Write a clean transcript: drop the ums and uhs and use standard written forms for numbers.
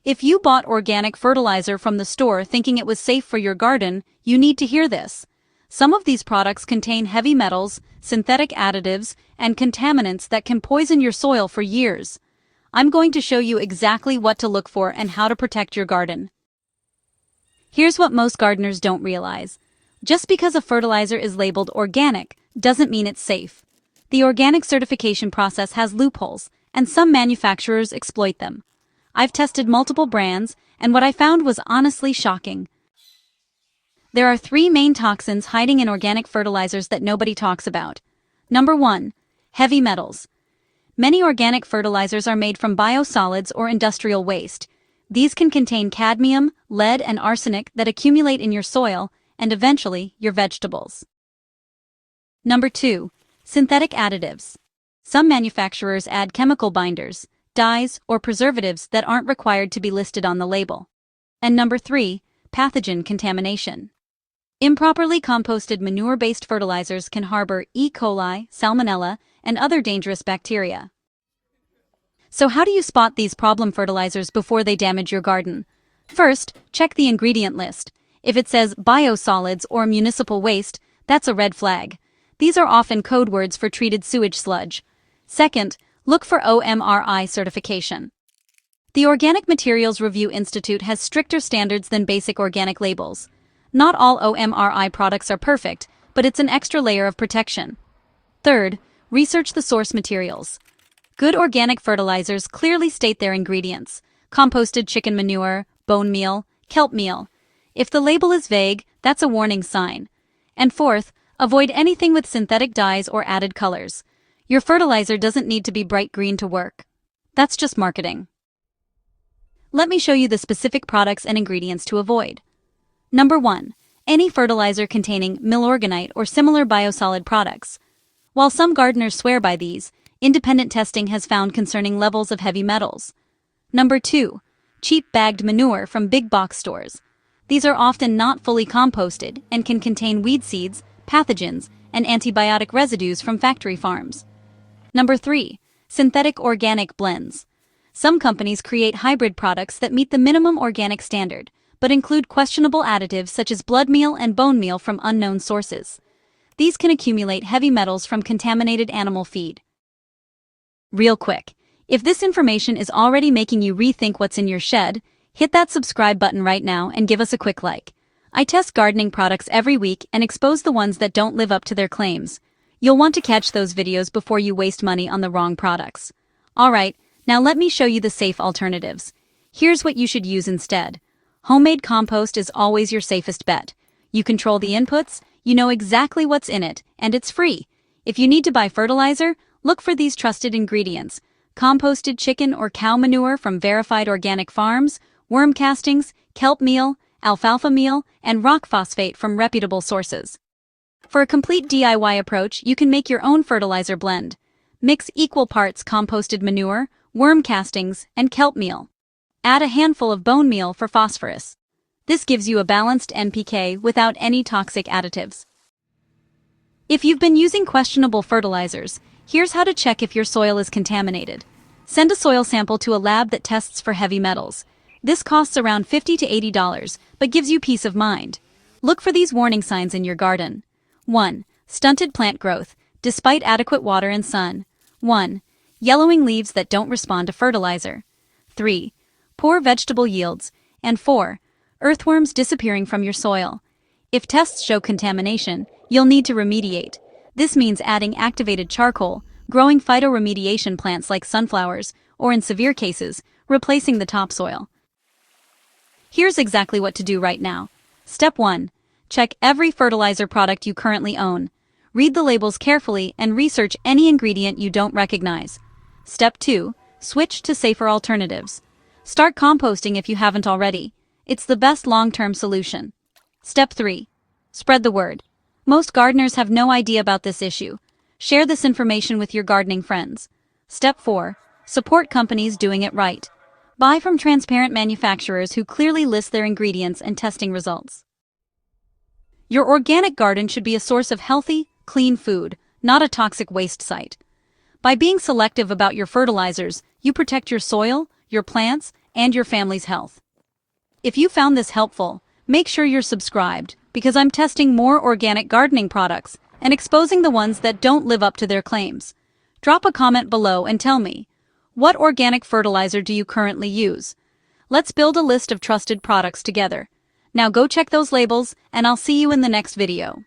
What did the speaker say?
If you bought organic fertilizer from the store thinking it was safe for your garden, you need to hear this. Some of these products contain heavy metals, synthetic additives, and contaminants that can poison your soil for years. I'm going to show you exactly what to look for and how to protect your garden. Here's what most gardeners don't realize. Just because a fertilizer is labeled organic doesn't mean it's safe. The organic certification process has loopholes, and some manufacturers exploit them. I've tested multiple brands, and what I found was honestly shocking. There are 3 main toxins hiding in organic fertilizers that nobody talks about. Number 1. Heavy metals. Many organic fertilizers are made from biosolids or industrial waste. These can contain cadmium, lead, and arsenic that accumulate in your soil and eventually your vegetables. Number 2. Synthetic additives. Some manufacturers add chemical binders, dyes, or preservatives that aren't required to be listed on the label. And number 3. Pathogen contamination. Improperly composted manure-based fertilizers can harbor E. coli, salmonella, and other dangerous bacteria. So how do you spot these problem fertilizers before they damage your garden? First, check the ingredient list. If it says biosolids or municipal waste, that's a red flag. These are often code words for treated sewage sludge. Second, look for OMRI certification. The Organic Materials Review Institute has stricter standards than basic organic labels. Not all OMRI products are perfect, but it's an extra layer of protection. Third, research the source materials. Good organic fertilizers clearly state their ingredients: composted chicken manure, bone meal, kelp meal. If the label is vague, that's a warning sign. And fourth, avoid anything with synthetic dyes or added colors. Your fertilizer doesn't need to be bright green to work. That's just marketing. Let me show you the specific products and ingredients to avoid. Number 1. Any fertilizer containing milorganite or similar biosolid products. While some gardeners swear by these, independent testing has found concerning levels of heavy metals. Number 2. Cheap bagged manure from big box stores. These are often not fully composted and can contain weed seeds, pathogens, and antibiotic residues from factory farms. Number 3. Synthetic organic blends. Some companies create hybrid products that meet the minimum organic standard, but include questionable additives such as blood meal and bone meal from unknown sources. These can accumulate heavy metals from contaminated animal feed. Real quick, if this information is already making you rethink what's in your shed, hit that subscribe button right now and give us a quick like. I test gardening products every week and expose the ones that don't live up to their claims. You'll want to catch those videos before you waste money on the wrong products. Alright, now let me show you the safe alternatives. Here's what you should use instead. Homemade compost is always your safest bet. You control the inputs, you know exactly what's in it, and it's free. If you need to buy fertilizer, look for these trusted ingredients: composted chicken or cow manure from verified organic farms, worm castings, kelp meal, alfalfa meal, and rock phosphate from reputable sources. For a complete DIY approach, you can make your own fertilizer blend. Mix equal parts composted manure, worm castings, and kelp meal. Add a handful of bone meal for phosphorus. This gives you a balanced NPK without any toxic additives. If you've been using questionable fertilizers, here's how to check if your soil is contaminated. Send a soil sample to a lab that tests for heavy metals. This costs around $50 to $80, but gives you peace of mind. Look for these warning signs in your garden. 1. Stunted plant growth, despite adequate water and sun. 1. Yellowing leaves that don't respond to fertilizer. 3. Poor vegetable yields. And 4. Earthworms disappearing from your soil. If tests show contamination, you'll need to remediate. This means adding activated charcoal, growing phytoremediation plants like sunflowers, or in severe cases, replacing the topsoil. Here's exactly what to do right now. Step 1. Check every fertilizer product you currently own. Read the labels carefully and research any ingredient you don't recognize. Step 2. Switch to safer alternatives. Start composting if you haven't already. It's the best long-term solution. Step 3. Spread the word. Most gardeners have no idea about this issue. Share this information with your gardening friends. Step 4. Support companies doing it right. Buy from transparent manufacturers who clearly list their ingredients and testing results. Your organic garden should be a source of healthy, clean food, not a toxic waste site. By being selective about your fertilizers, you protect your soil, your plants, and your family's health. If you found this helpful, make sure you're subscribed, because I'm testing more organic gardening products and exposing the ones that don't live up to their claims. Drop a comment below and tell me, what organic fertilizer do you currently use? Let's build a list of trusted products together. Now go check those labels, and I'll see you in the next video.